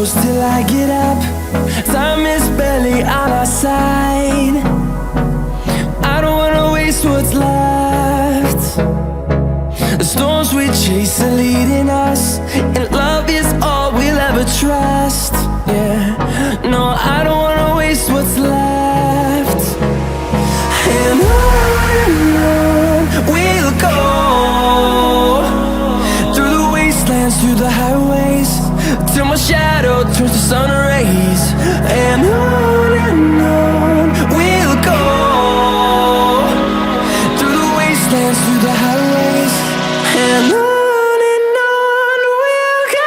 close till I get up. Time is barely on our side. I don't wanna waste what's left. The storms we chase are leading us, and love is all we'll ever trust. Yeah, no, I don't wanna waste what's left. And on we'll go, through the wastelands, through the highways, till my shadow turns to sun rays. And on we'll go, through the wastelands, through the highways, and on we'll go.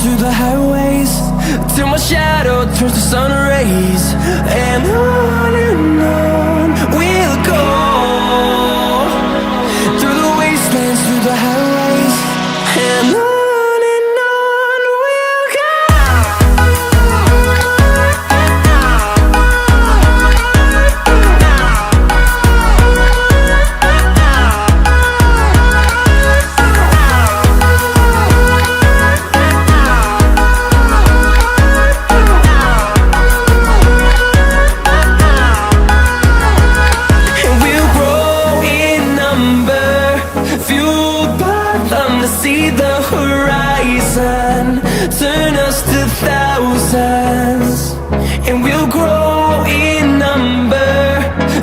Through the highways, till my shadow turns to sun rays. And on we'll go, through the wastelands, through the highways, and on we'll go. See the horizon, turn us to thousands, and we'll grow in number,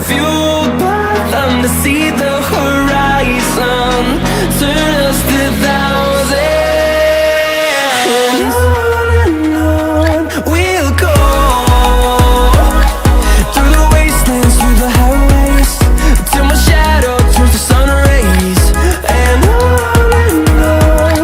fueled by them to see the horizon, turn us to thousands. And on we'll go, through the wastelands, through the highways, till my shadow turns to sun rays. And on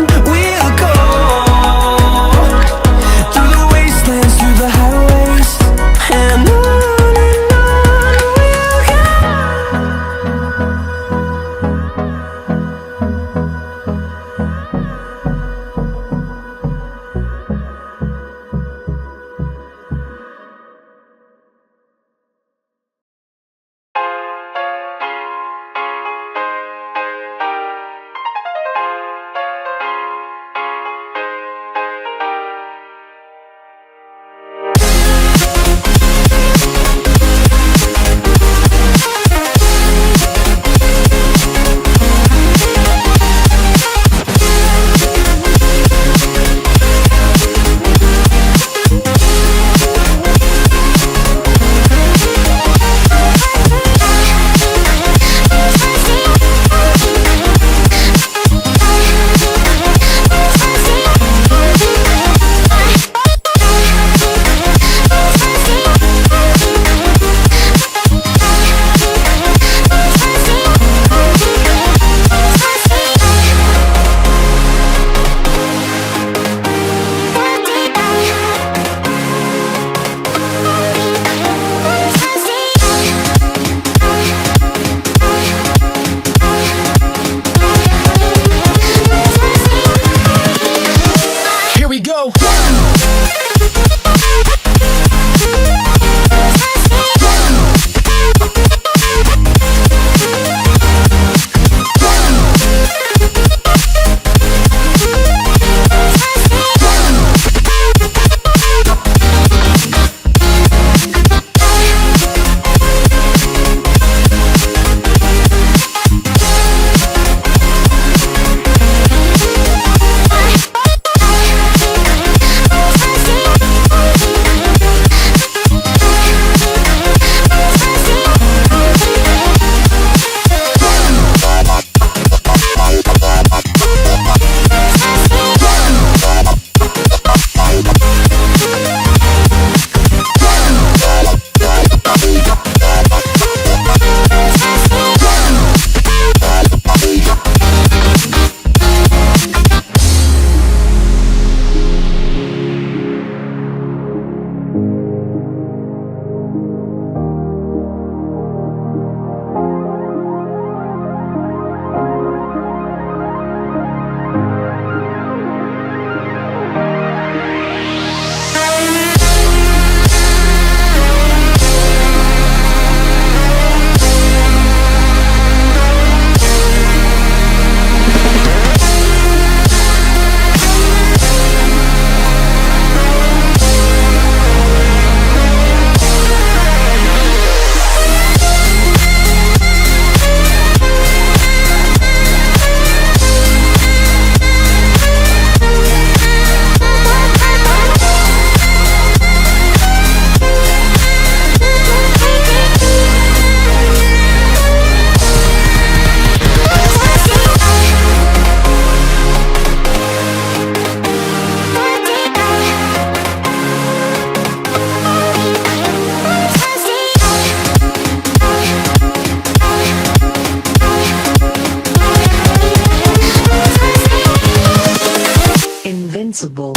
invincible.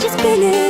Just spinning.